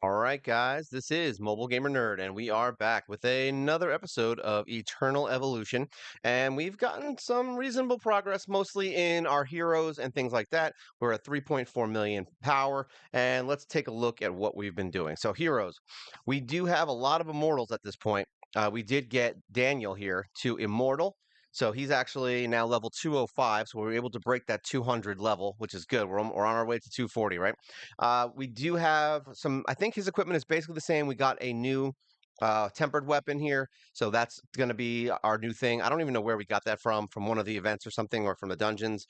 All right, guys, this is Mobile Gamer Nerd, and we are back with another episode of Eternal Evolution. And we've gotten some reasonable progress, mostly in our heroes and things like that. We're at 3.4 million power, and let's take a look at what we've been doing. So, heroes, we do have a lot of immortals at this point. We did get Daniel here to immortal. So he's actually now level 205, so we were able to break that 200 level, which is good. We're on our way to 240, right? We do have some, I think his equipment is basically the same. We got a new tempered weapon here. So that's going to be our new thing. I don't even know where we got that from one of the events or something, or from the dungeons.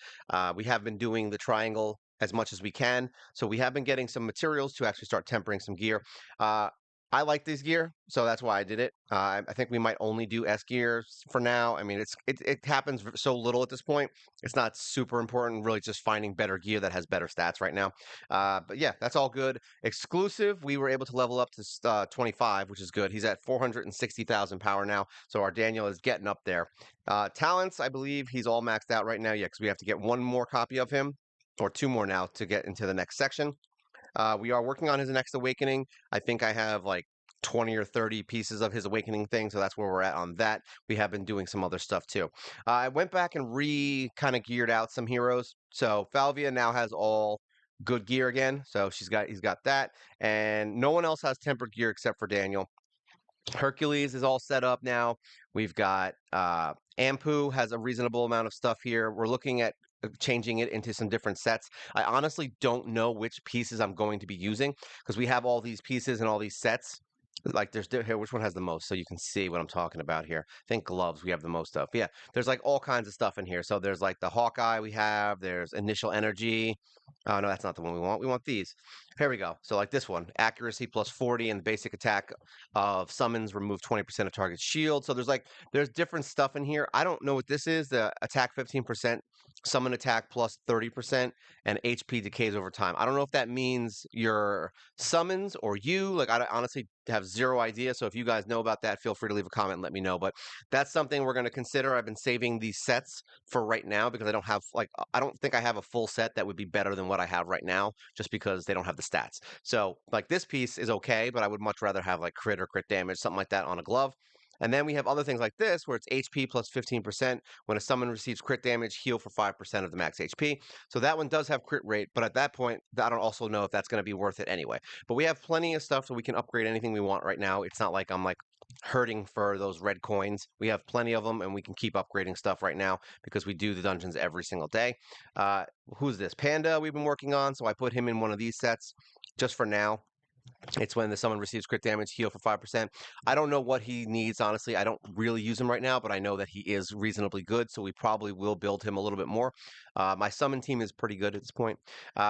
We have been doing the triangle as much as we can. So we have been getting some materials to actually start tempering some gear. Uh, I like this gear, so that's why I did it. I think we might only do S gear for now. I mean, it happens so little at this point. It's not super important, really, just finding better gear that has better stats right now. But yeah, that's all good. Exclusive, we were able to level up to 25, which is good. He's at 460,000 power now, so our Daniel is getting up there. Talents, I believe he's all maxed out right now. Yeah, because we have to get one more copy of him, or two more now to get into the next section. We are working on his next awakening. I think I have like 20 or 30 pieces of his awakening thing, so that's where we're at on that. We have been doing some other stuff too. I went back and kind of geared out some heroes. So Falvia now has all good gear again. So he's got that, and no one else has tempered gear except for Daniel. Hercules is all set up now. We've got Ampu has a reasonable amount of stuff here. We're looking at changing it into some different sets. I honestly don't know which pieces I'm going to be using because we have all these pieces and all these sets. Like here, which one has the most? So you can see what I'm talking about here. I think gloves we have the most of. Yeah, there's like all kinds of stuff in here. So there's like the Hawkeye we have. There's initial energy. Oh no, that's not the one we want. We want these. Here we go. So like this one, accuracy plus 40 and basic attack of summons remove 20% of target shield. So there's different stuff in here. I don't know what this is. The attack 15%, summon attack plus 30%, and HP decays over time. I don't know if that means your summons or you. Like I honestly have zero idea. So if you guys know about that, feel free to leave a comment and let me know. But that's something we're going to consider. I've been saving these sets for right now because I don't think I have a full set that would be better than what I have right now, just because they don't have the stats. So like this piece is okay, but I would much rather have like crit or crit damage, something like that on a glove. And then we have other things like this, where it's HP plus 15%. When a summon receives crit damage, heal for 5% of the max HP. So that one does have crit rate, but at that point, I don't also know if that's going to be worth it anyway. But we have plenty of stuff so we can upgrade anything we want right now. It's not like I'm like hurting for those red coins. We have plenty of them, and we can keep upgrading stuff right now because we do the dungeons every single day. Uh, who's this? Panda we've been working on, so I put him in one of these sets just for now. It's when the summon receives crit damage, heal for 5%. I don't know what he needs, honestly. I don't really use him right now, but I know that he is reasonably good, so we probably will build him a little bit more. My summon team is pretty good at this point.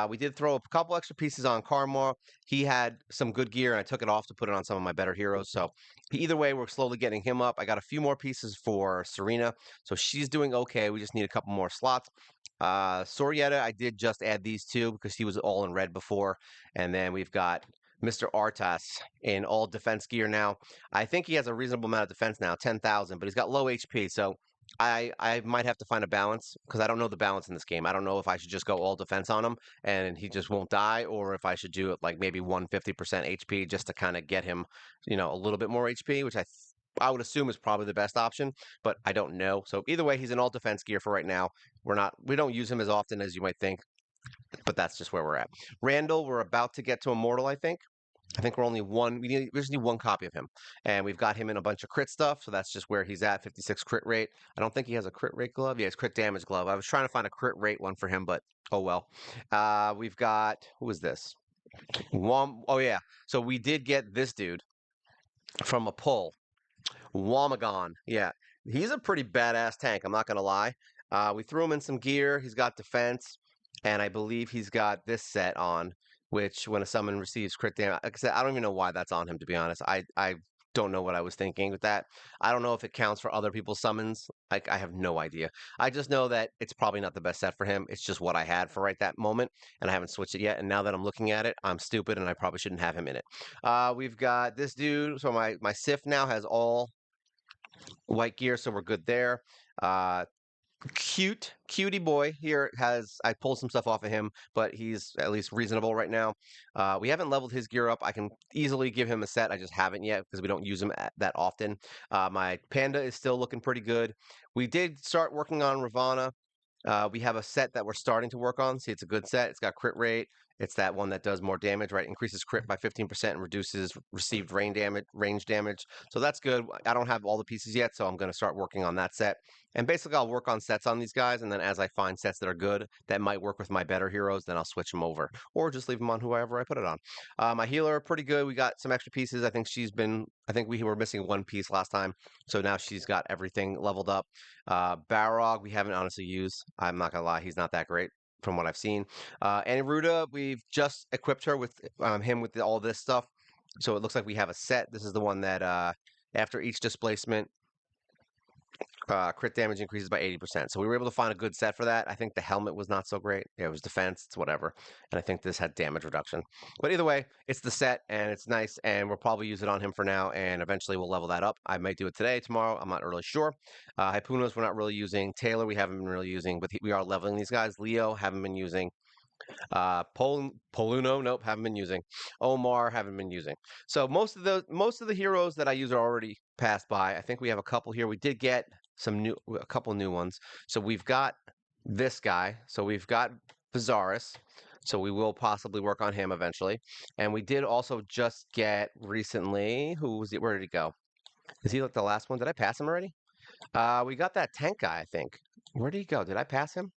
We did throw a couple extra pieces on Karma. He had some good gear, and I took it off to put it on some of my better heroes. So either way, we're slowly getting him up. I got a few more pieces for Serena, so she's doing okay. We just need a couple more slots. Sorietta, I did just add these two because he was all in red before. And then we've got Mr. Artas in all defense gear now. I think he has a reasonable amount of defense now, 10,000, but he's got low HP. So I might have to find a balance because I don't know the balance in this game. I don't know if I should just go all defense on him and he just won't die, or if I should do it like maybe 150% HP just to kind of get him, a little bit more HP, which I would assume is probably the best option, but I don't know. So either way, he's in all defense gear for right now. We don't use him as often as you might think, but that's just where we're at. Randall, we're about to get to Immortal, I think. I think we're only one. We just need one copy of him, and we've got him in a bunch of crit stuff. So that's just where he's at, 56 crit rate. I don't think he has a crit rate glove. Yeah, it's crit damage glove. I was trying to find a crit rate one for him, but oh well. We've got who is this? Oh yeah. So we did get this dude from a pull. Wamagon. Yeah, he's a pretty badass tank. I'm not gonna lie. We threw him in some gear. He's got defense, and I believe he's got this set on, which when a summon receives crit damage, like I said, I don't even know why that's on him, to be honest. I don't know what I was thinking with that. I don't know if it counts for other people's summons. I have no idea. I just know that it's probably not the best set for him. It's just what I had for right that moment, and I haven't switched it yet. And now that I'm looking at it, I'm stupid, and I probably shouldn't have him in it. We've got this dude. So my Sif now has all white gear, so we're good there. Uh, Cutie boy here has I pulled some stuff off of him, but he's at least reasonable right now. We haven't leveled his gear up. I can easily give him a set. I just haven't yet because we don't use him that often. My panda is still looking pretty good. We did start working on Ravana. We have a set that we're starting to work on. See, it's a good set. It's got crit rate. It's that one that does more damage, right? Increases crit by 15% and reduces received range damage. So that's good. I don't have all the pieces yet, so I'm going to start working on that set. And basically, I'll work on sets on these guys, and then as I find sets that are good that might work with my better heroes, then I'll switch them over, or just leave them on whoever I put it on. My healer, pretty good. We got some extra pieces. I think she's been. I think we were missing one piece last time, so now she's got everything leveled up. Balrog, we haven't honestly used. I'm not gonna lie, he's not that great from what I've seen. Aniruda, we've just equipped her with him with all this stuff, so it looks like we have a set. This is the one that after each displacement, crit damage increases by 80%. So we were able to find a good set for that. I think the helmet was not so great. Yeah, it was defense, it's whatever. And I think this had damage reduction. But either way, it's the set and it's nice, and we'll probably use it on him for now, and eventually we'll level that up. I might do it today, tomorrow. I'm not really sure. Hypunos we're not really using. Taylor we haven't been really using, but we are leveling these guys. Leo haven't been using. Poluno, nope, haven't been using. Omar, haven't been using. So most of the heroes that I use are already passed by. I think we have a couple here. We did get a couple new ones. So we've got this guy. So we've got Bizarrus. So we will possibly work on him eventually. And we did also just get recently. Who was it? Where did he go? Is he like the last one? Did I pass him already? We got that tank guy, I think. Where did he go? Did I pass him?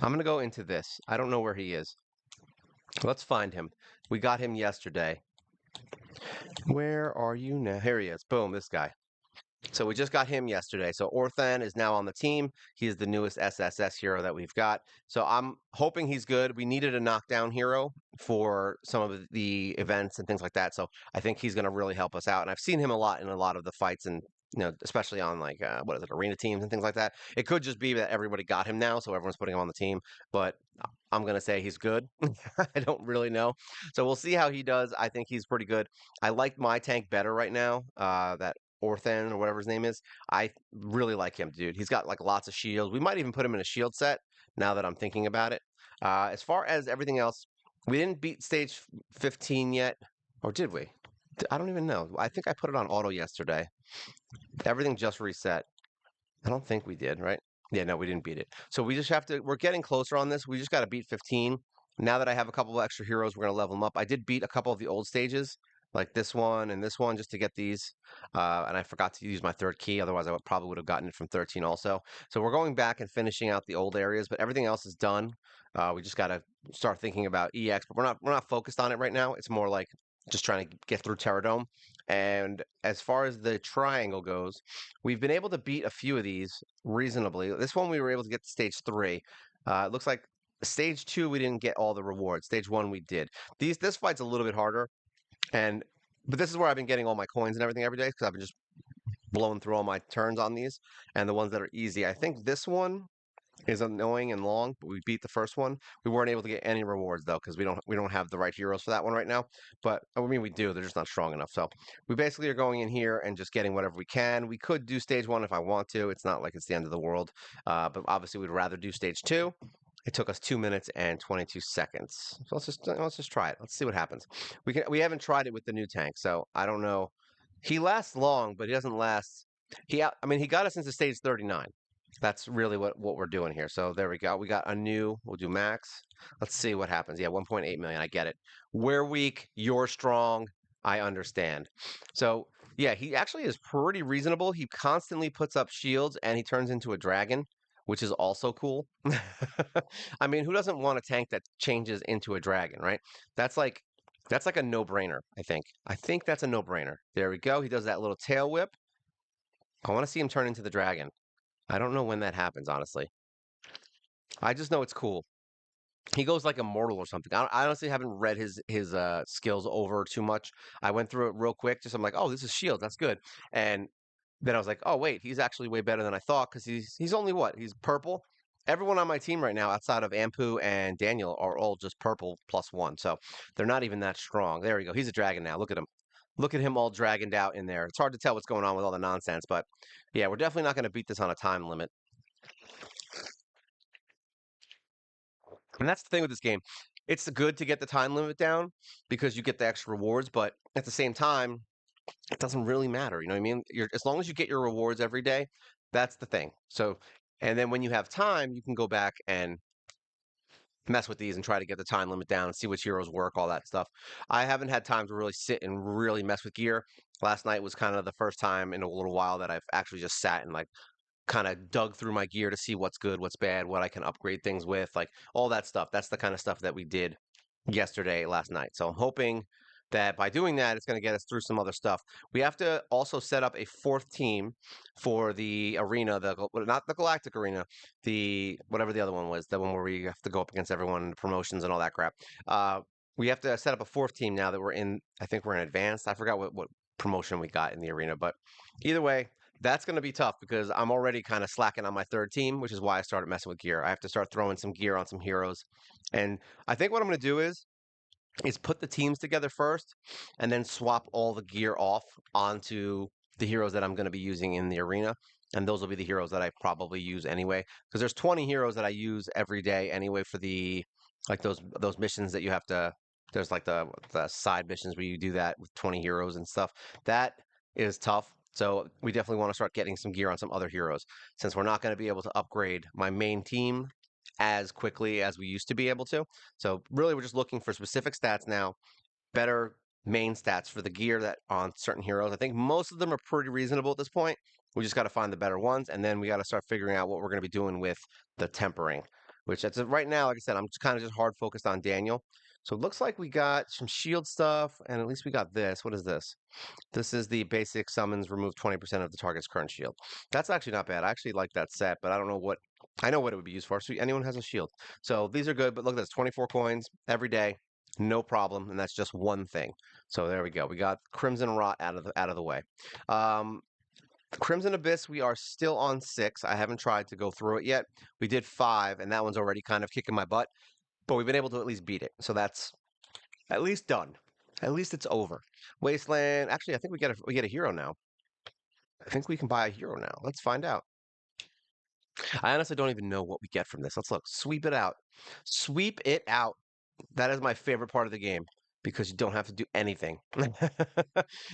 I'm going to go into this. I don't know where he is. Let's find him. We got him yesterday. Where are you now? Here he is. Boom, this guy. So we just got him yesterday. So Orthan is now on the team. He is the newest SSS hero that we've got. So I'm hoping he's good. We needed a knockdown hero for some of the events and things like that. So I think he's going to really help us out. And I've seen him a lot in a lot of the fights, and especially on like what is it, arena teams and things like that. It could just be that everybody got him now, so everyone's putting him on the team. But I'm gonna say he's good. I don't really know, so we'll see how he does. I think he's pretty good. I like my tank better right now. That Orthan or whatever his name is. I really like him, dude. He's got like lots of shields. We might even put him in a shield set now that I'm thinking about it. As far as everything else, we didn't beat stage 15 yet, or did we? I don't even know. I think I put it on auto yesterday. Everything just reset. I don't think we did, right? Yeah, no, we didn't beat it. So we just have to, we're getting closer on this. We just got to beat 15. Now that I have a couple of extra heroes, we're going to level them up. I did beat a couple of the old stages, like this one and this one, just to get these. And I forgot to use my third key. Otherwise, I probably would have gotten it from 13 also. So we're going back and finishing out the old areas, but everything else is done. We just got to start thinking about EX, but we're not focused on it right now. It's more like just trying to get through Terradome. And as far as the triangle goes, we've been able to beat a few of these reasonably. This one we were able to get to stage 3. It looks like stage 2 we didn't get all the rewards. Stage 1 we did. This fight's a little bit harder, but this is where I've been getting all my coins and everything every day because I've been just blowing through all my turns on these and the ones that are easy. I think this one is annoying and long, but we beat the first one. We weren't able to get any rewards though because we don't have the right heroes for that one right now. But I mean we do, they're just not strong enough. So we basically are going in here and just getting whatever we can. We could do stage 1 if I want to. It's not like it's the end of the world. But obviously we'd rather do stage 2. It took us 2 minutes and 22 seconds. So let's just try it. Let's see what happens. We haven't tried it with the new tank, so I don't know. He lasts long, but he doesn't last. I mean he got us into stage 39. That's really what we're doing here. So there we go. We got a new, we'll do max. Let's see what happens. Yeah, 1.8 million. I get it. We're weak. You're strong. I understand. So yeah, he actually is pretty reasonable. He constantly puts up shields and he turns into a dragon, which is also cool. I mean, who doesn't want a tank that changes into a dragon, right? That's like a no-brainer, I think. I think that's a no-brainer. There we go. He does that little tail whip. I want to see him turn into the dragon. I don't know when that happens, honestly. I just know it's cool. He goes like immortal or something. I honestly haven't read his skills over too much. I went through it real quick. Just I'm like, oh, this is shield. That's good. And then I was like, oh wait, he's actually way better than I thought because he's only what? He's purple. Everyone on my team right now, outside of Ampu and Daniel, are all just purple +1. So they're not even that strong. There we go. He's a dragon now. Look at him. Look at him all dragoned out in there. It's hard to tell what's going on with all the nonsense, but yeah, we're definitely not going to beat this on a time limit. And that's the thing with this game. It's good to get the time limit down because you get the extra rewards, but at the same time, it doesn't really matter. You know what I mean? As long as you get your rewards every day, that's the thing. So, and then when you have time, you can go back and mess with these and try to get the time limit down and see which heroes work, all that stuff. I haven't had time to really sit and really mess with gear. Last night was kind of the first time in a little while that I've actually just sat and like kind of dug through my gear to see what's good, what's bad, what I can upgrade things with, like all that stuff. That's the kind of stuff that we did yesterday, last night. So I'm hoping that by doing that, it's going to get us through some other stuff. We have to also set up a fourth team for the arena, not the Galactic Arena, the whatever the other one was, the one where we have to go up against everyone, promotions and all that crap. Uh, we have to set up a fourth team now that we're in. I think we're in advanced. I forgot what promotion we got in the arena, but either way, that's going to be tough because I'm already kind of slacking on my third team, which is why I started messing with gear. I have to start throwing some gear on some heroes. And I think what I'm going to do is put the teams together first and then swap all the gear off onto the heroes that I'm going to be using in the arena. And those will be the heroes that I probably use anyway. Because there's 20 heroes that I use every day anyway for the like those missions that you have to there's like the side missions where you do that with 20 heroes and stuff. That is tough. So we definitely want to start getting some gear on some other heroes since we're not going to be able to upgrade my main team as quickly as we used to be able to. So really, we're just looking for specific stats now, better main stats for the gear that on certain heroes. I think most of them are pretty reasonable at this point. We just got to find the better ones, and then we got to start figuring out what we're going to be doing with the tempering. Which that's right now, like I said, I'm just kind of just hard focused on Daniel. So it looks like we got some shield stuff, and at least we got this. What is this? This is the basic summons remove 20% of the target's current shield. That's actually not bad. I actually like that set, but I don't know what I know what it would be used for. So anyone has a shield. So these are good, but look at this, 24 coins every day, no problem, and that's just one thing. So there we go. We got Crimson Rot out of the way. Um, Crimson Abyss, we are still on 6. I haven't tried to go through it yet. We did 5, and that one's already kind of kicking my butt, but we've been able to at least beat it. So that's at least done. At least it's over. Wasteland. Actually, I think we get a hero now. I think we can buy a hero now. Let's find out. I honestly don't even know what we get from this. Let's look. Sweep it out. Sweep it out. That is my favorite part of the game because you don't have to do anything.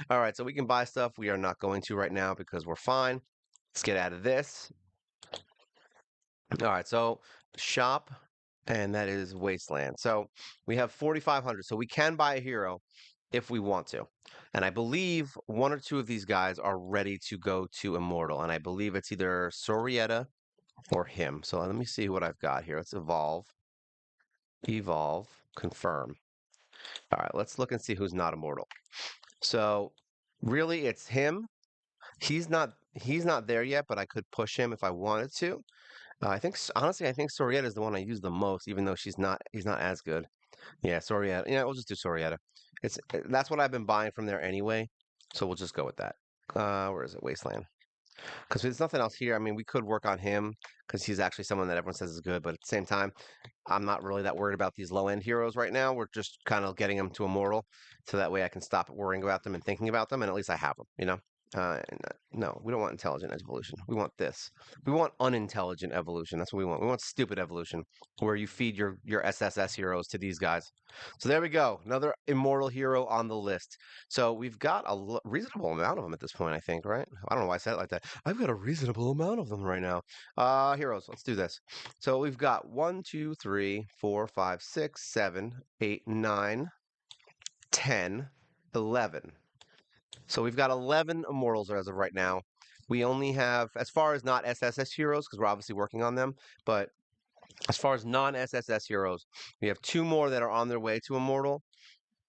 All right, so we can buy stuff. We are not going to right now because we're fine. Let's get out of this. All right, so shop, and that is Wasteland. So we have 4,500. So we can buy a hero if we want to. And I believe one or two of these guys are ready to go to Immortal. And I believe it's either Sorietta or him. So let me see what I've got here. Let's evolve, confirm. All right, let's look and see who's not immortal. So really it's him. He's not there yet, but I could push him if I wanted to. Honestly, I think Sorietta is the one I use the most, even though he's not as good. Yeah, Sorietta. Yeah, we'll just do Sorietta. That's what I've been buying from there anyway. So we'll just go with that. Where is it? Wasteland. Because there's nothing else here. I mean, we could work on him because he's actually someone that everyone says is good, but at the same time, I'm not really that worried about these low end heroes right now. We're just kind of getting them to immortal, so that way I can stop worrying about them and thinking about them, and at least I have them. No, we don't want intelligent evolution. We want this. We want unintelligent evolution. That's what we want. We want stupid evolution, where you feed your SSS heroes to these guys. So there we go. Another immortal hero on the list. So we've got a reasonable amount of them at this point, I think, right? I don't know why I said it like that. I've got a reasonable amount of them right now. Heroes. Let's do this. So we've got 1, 2, 3, 4, 5, 6, 7, 8, 9, 10, 11. So we've got 11 immortals as of right now. We only have, as far as not SSS heroes, because we're obviously working on them, but as far as non-SSS heroes, we have 2 more that are on their way to immortal.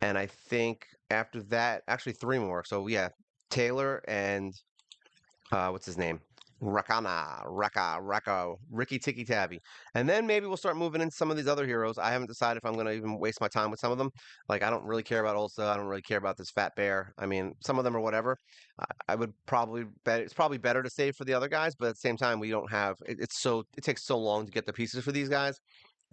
And I think after that, actually 3 more. So yeah, Taylor and what's his name? Ricky Tikki Tavi. And then maybe we'll start moving into some of these other heroes. I haven't decided if I'm going to even waste my time with some of them. Like, I don't really care about Ulsa. I don't really care about this Fat Bear. I mean, some of them are whatever. I would probably bet it's probably better to save for the other guys, but at the same time, we don't have it takes so long to get the pieces for these guys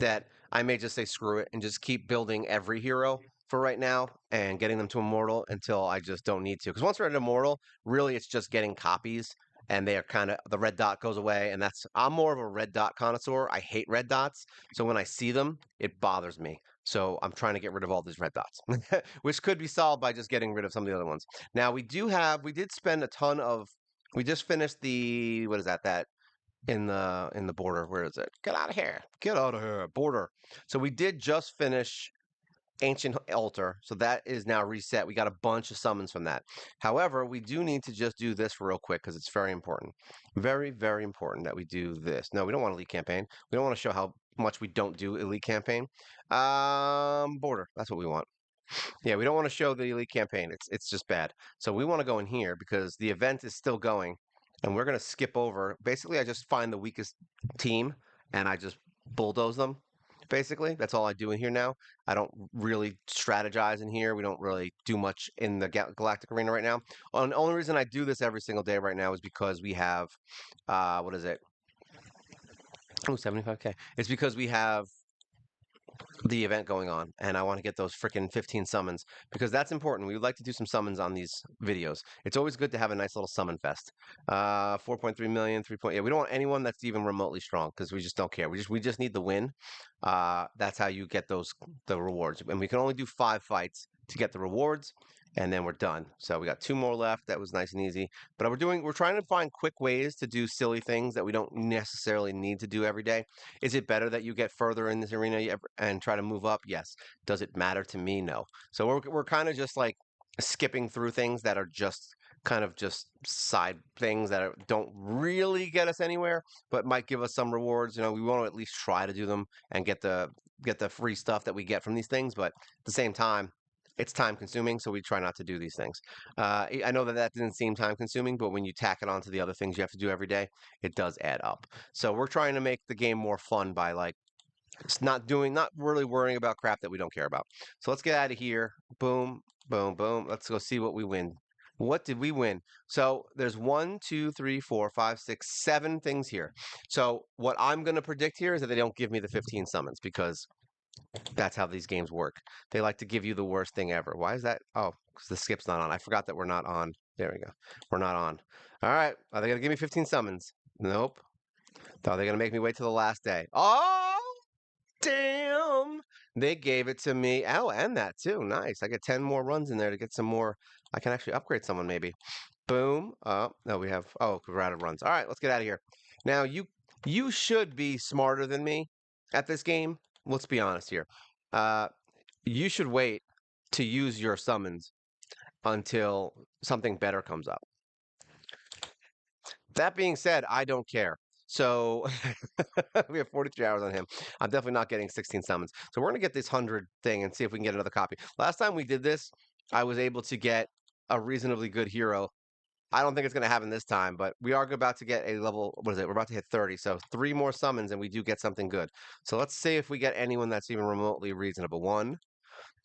that I may just say screw it and just keep building every hero for right now and getting them to immortal until I just don't need to. Because once we're at immortal, really it's just getting copies and they are kind of the red dot goes away, and that's I'm more of a red dot connoisseur. I hate red dots, so when I see them, it bothers me. So I'm trying to get rid of all these red dots, which could be solved by just getting rid of some of the other ones. Now we did spend a ton of. We just finished the what is that? That in the border. Where is it? Get out of here! Get out of here! Border. So we did just finish Ancient Altar, so that is now reset. We got a bunch of summons from that. However, we do need to just do this real quick because it's very important. Very, very important that we do this. No, we don't want elite campaign. We don't want to show how much we don't do elite campaign. Border. That's what we want. Yeah, we don't want to show the elite campaign. It's just bad. So we want to go in here because the event is still going, and we're gonna skip over. Basically, I just find the weakest team and I just bulldoze them. Basically, that's all I do in here now. I don't really strategize in here. We don't really do much in the Galactic Arena right now. The only reason I do this every single day right now is because we have, what is it? Oh, 75K. It's because we have the event going on, and I want to get those freaking 15 summons because that's important. We would like to do some summons on these videos. It's always good to have a nice little summon fest. 4.3 million, 3 point. Yeah, we don't want anyone that's even remotely strong because we just don't care. We just need the win. That's how you get the rewards, and we can only do 5 fights to get the rewards. And then we're done. So we got 2 more left. That was nice and easy. But we're trying to find quick ways to do silly things that we don't necessarily need to do every day. Is it better that you get further in this arena and try to move up? Yes. Does it matter to me? No. So we're kind of just like skipping through things that are just kind of just side things that don't really get us anywhere, but might give us some rewards. You know, we want to at least try to do them and get the free stuff that we get from these things. But at the same time, it's time consuming, so we try not to do these things. I know that that didn't seem time consuming, but when you tack it onto the other things you have to do every day, it does add up. So we're trying to make the game more fun by like not really worrying about crap that we don't care about. So let's get out of here. Boom, boom, boom. Let's go see what we win. What did we win? So there's 1, 2, 3, 4, 5, 6, 7 things here. So what I'm going to predict here is that they don't give me the 15 summons because that's how these games work. They like to give you the worst thing ever. Why is that? Oh, because the skip's not on. I forgot that we're not on. There we go. We're not on. All right. Are they going to give me 15 summons? Nope. Are they going to make me wait till the last day? Oh, damn. They gave it to me. Oh, and that too. Nice. I get 10 more runs in there to get some more. I can actually upgrade someone maybe. Boom. Oh, no, we have. Oh, we're out of runs. All right. Let's get out of here. Now, you should be smarter than me at this game. Let's be honest here. Uh, you should wait to use your summons until something better comes up. That being said, I don't care. So we have 43 hours on him. I'm definitely not getting 16 summons. So we're going to get this 100 thing and see if we can get another copy. Last time we did this, I was able to get a reasonably good hero. I don't think it's going to happen this time, but we are about to get a level, what is it? We're about to hit 30. So 3 more summons and we do get something good. So let's see if we get anyone that's even remotely reasonable. 1,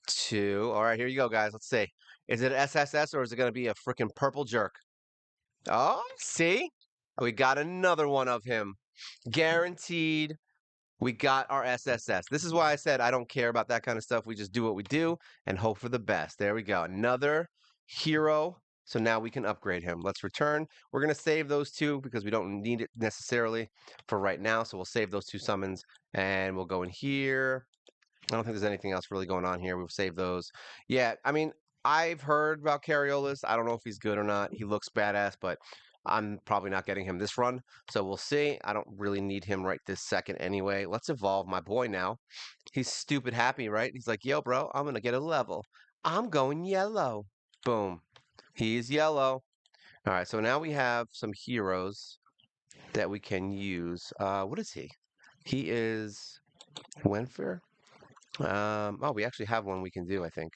2. All right, here you go, guys. Let's see. Is it SSS or is it going to be a freaking purple jerk? Oh, see? We got another one of him. Guaranteed. We got our SSS. This is why I said I don't care about that kind of stuff. We just do what we do and hope for the best. There we go. Another hero. So now we can upgrade him. Let's return. We're going to save those 2 because we don't need it necessarily for right now. So we'll save those 2 summons and we'll go in here. I don't think there's anything else really going on here. We'll save those. Yeah, I mean, I've heard about Cariolis. I don't know if he's good or not. He looks badass, but I'm probably not getting him this run. So we'll see. I don't really need him right this second anyway. Let's evolve my boy now. He's stupid happy, right? He's like, yo, bro, I'm going to get a level. I'm going yellow. Boom. He's yellow. All right, so now we have some heroes that we can use. What is he? He is Wenfer. Oh, we actually have one we can do, I think.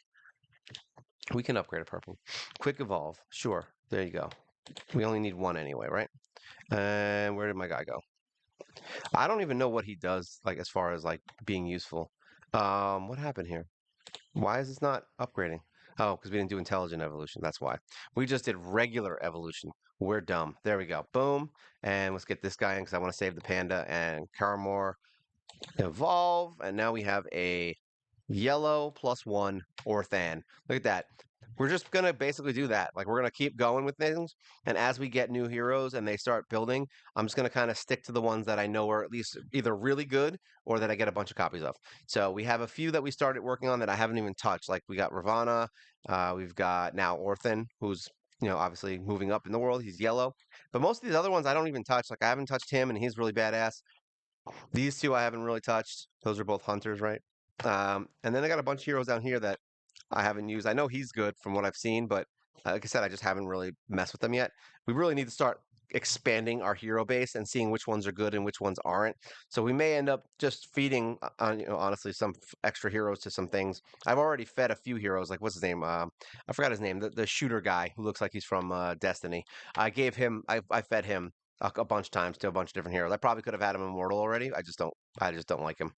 We can upgrade a purple. Quick evolve. Sure. There you go. We only need 1 anyway, right? And where did my guy go? I don't even know what he does, like, as far as, like, being useful. What happened here? Why is this not upgrading? Oh, because we didn't do intelligent evolution. That's why. We just did regular evolution. We're dumb. There we go. Boom. And let's get this guy in because I want to save the panda and Karamor evolve. And now we have a yellow +1 or Than. Look at that. We're just gonna basically do that. Like we're gonna keep going with things, and as we get new heroes and they start building, I'm just gonna kind of stick to the ones that I know are at least either really good or that I get a bunch of copies of. So we have a few that we started working on that I haven't even touched. Like we got Ravana, we've got now Orthan, who's obviously moving up in the world. He's yellow, but most of these other ones I don't even touch. Like I haven't touched him, and he's really badass. These two I haven't really touched. Those are both hunters, right? And then I got a bunch of heroes down here that I haven't used. I know he's good from what I've seen, but like I said, I just haven't really messed with them yet. We really need to start expanding our hero base and seeing which ones are good and which ones aren't. So we may end up just feeding, honestly, some extra heroes to some things. I've already fed a few heroes. Like what's his name? I forgot his name. The shooter guy who looks like he's from Destiny. I gave him. I fed him a bunch of times to a bunch of different heroes. I probably could have had him immortal already. I just don't. I just don't like him.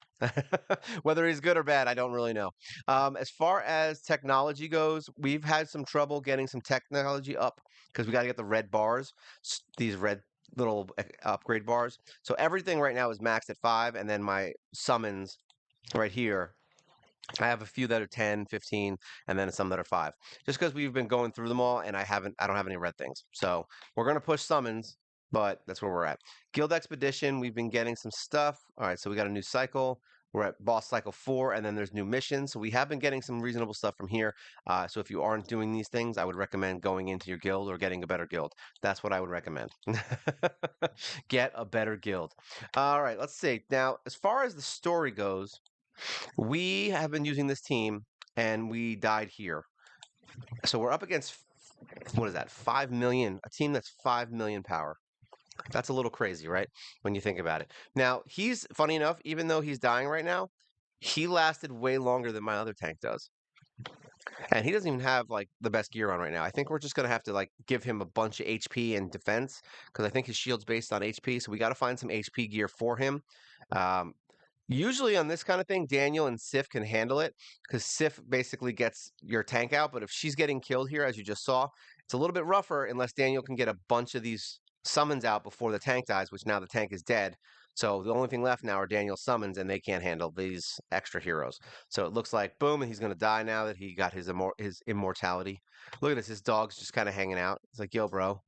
Whether he's good or bad, I don't really know. As far as technology goes, we've had some trouble getting some technology up because we got to get the red bars, these red little upgrade bars. So everything right now is maxed at 5, and then my summons right here, I have a few that are 10, 15, and then some that are 5. Just because we've been going through them all and I don't have any red things. So we're gonna push summons, but that's where we're at. Guild Expedition, we've been getting some stuff. All right, so we got a new cycle. We're at boss cycle 4, and then there's new missions. So we have been getting some reasonable stuff from here. So if you aren't doing these things, I would recommend going into your guild or getting a better guild. That's what I would recommend. Get a better guild. All right, let's see. Now, as far as the story goes, we have been using this team and we died here. So we're up against, what is that, 5 million, a team that's 5 million power. That's a little crazy, right? When you think about it. Now, he's, funny enough, even though he's dying right now, he lasted way longer than my other tank does. And he doesn't even have like the best gear on right now. I think we're just gonna have to like give him a bunch of HP and defense because I think his shield's based on HP. So we got to find some HP gear for him. Um, Usually on this kind of thing, Daniel and Sif can handle it because Sif basically gets your tank out. But if she's getting killed here, as you just saw, it's a little bit rougher unless Daniel can get a bunch of these summons out before the tank dies, which now the tank is dead. So the only thing left now are Daniel's summons, and they can't handle these extra heroes. So it looks like boom, and he's gonna die now that he got his immortality. Look at this, his dog's just kind of hanging out. It's like, yo, bro,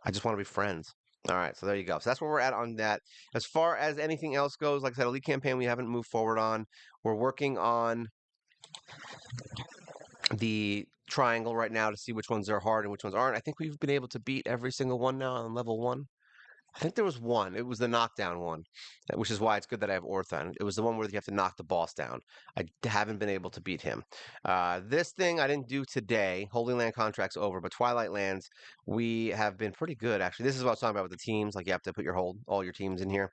I just want to be friends. All right, so there you go. So that's where we're at on that. As far as anything else goes, like I said, Elite campaign we haven't moved forward on. We're working on the triangle right now to see which ones are hard and which ones aren't. I think we've been able to beat every single one now on level 1. I think there was one. It was the knockdown one, which is why it's good that I have Orthon. It was the one where you have to knock the boss down. I haven't been able to beat him. This thing I didn't do today. Holy Land contract's over, but Twilight Lands, we have been pretty good, actually. This is what I was talking about with the teams. Like you have to put all your teams in here.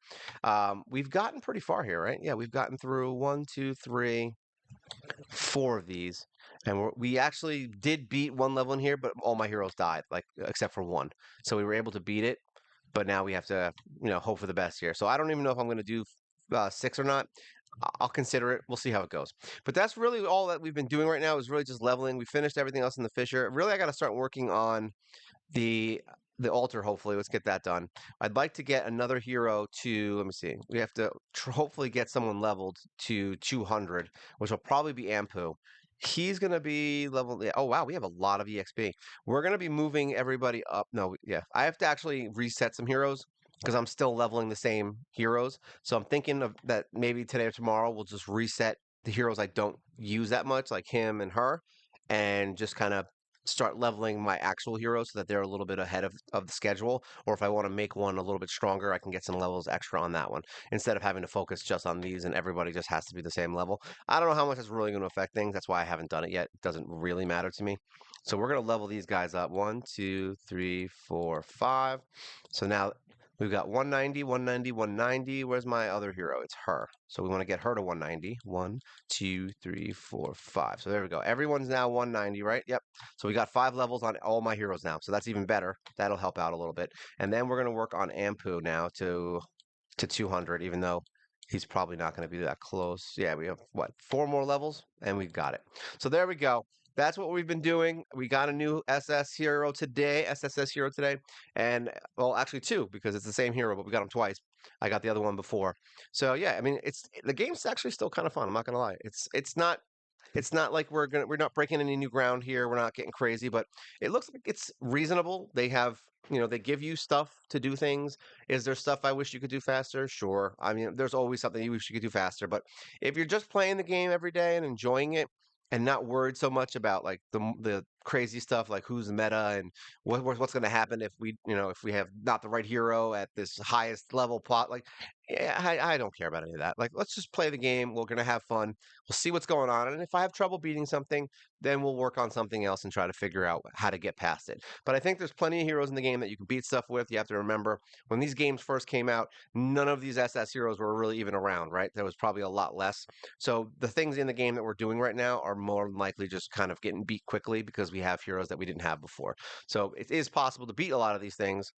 We've gotten pretty far here, right? Yeah, we've gotten through 1, 2, 3, 4 of these. And we actually did beat one level in here, but all my heroes died, like except for one. So we were able to beat it, but now we have to, hope for the best here. So I don't even know if I'm going to do 6 or not. I'll consider it. We'll see how it goes. But that's really all that we've been doing right now is really just leveling. We finished everything else in the Fisher. Really, I got to start working on the the altar. Hopefully, let's get that done. I'd like to get another hero to, let me see. We have to hopefully get someone leveled to 200, which will probably be Ampu. He's going to be level. Yeah, oh, wow. We have a lot of EXP. We're going to be moving everybody up. No, yeah. I have to actually reset some heroes because I'm still leveling the same heroes. So I'm thinking of that maybe today or tomorrow we'll just reset the heroes I don't use that much, like him and her, and just kind of start leveling my actual heroes so that they're a little bit ahead of the schedule. Or if I want to make one a little bit stronger, I can get some levels extra on that one instead of having to focus just on these and everybody just has to be the same level. I don't know how much that's really going to affect things. That's why I haven't done it yet. It doesn't really matter to me. So we're going to level these guys up. 1, 2, 3, 4, 5. So now we've got 190, 190, 190. Where's my other hero? It's her. So we want to get her to 190. 1, 2, 3, 4, 5. So there we go. Everyone's now 190, right? Yep. So we got 5 levels on all my heroes now. So that's even better. That'll help out a little bit. And then we're going to work on Ampu now to 200, even though he's probably not going to be that close. Yeah, we have, what, 4 more levels? And we've got it. So there we go. that's what we've been doing. We got a new SSS hero today, and well, actually two because it's the same hero, but we got him twice. I got the other one before, so yeah. I mean, it's the game's actually still kind of fun. I'm not gonna lie. It's not like we're not breaking any new ground here. We're not getting crazy, but it looks like it's reasonable. They have, they give you stuff to do things. Is there stuff I wish you could do faster? Sure. I mean, there's always something you wish you could do faster, but if you're just playing the game every day and enjoying it and not worried so much about like the crazy stuff like who's meta and what's going to happen if we have not the right hero at this highest level plot, like, yeah, I don't care about any of that. Like, let's just play the game. We're going to have fun. We'll see what's going on. And if I have trouble beating something, then we'll work on something else and try to figure out how to get past it. But I think there's plenty of heroes in the game that you can beat stuff with. You have to remember when these games first came out, none of these SS heroes were really even around, right? There was probably a lot less. So the things in the game that we're doing right now are more than likely just kind of getting beat quickly because we have heroes that we didn't have before. So it is possible to beat a lot of these things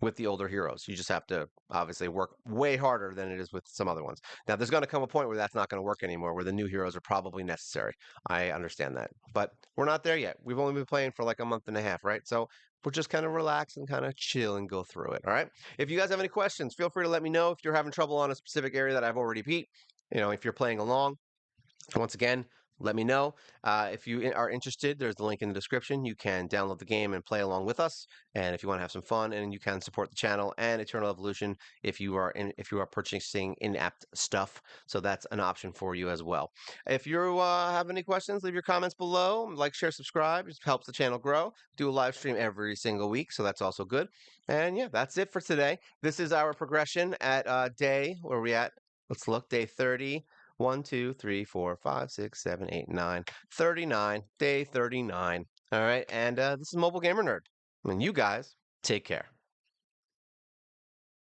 with the older heroes. You just have to obviously work way harder than it is with some other ones. Now, there's going to come a point where that's not going to work anymore, where the new heroes are probably necessary. I understand that. But we're not there yet. We've only been playing for like a month and a half, right? So we'll just kind of relax and kind of chill and go through it. All right. If you guys have any questions, feel free to let me know if you're having trouble on a specific area that I've already beat. If you're playing along, once again, let me know. If you are interested, there's the link in the description. You can download the game and play along with us. And if you want to have some fun, and you can support the channel and Eternal Evolution if you are purchasing in-app stuff. So that's an option for you as well. If you have any questions, leave your comments below. Like, share, subscribe. It helps the channel grow. Do a live stream every single week, so that's also good. And yeah, that's it for today. This is our progression at day. Where are we at? Let's look. Day 30. 1, 2, 3, 4, 5, 6, 7, 8, 9, 39, day 39. All right. And this is Mobile Gamer Nerd. And you guys take care.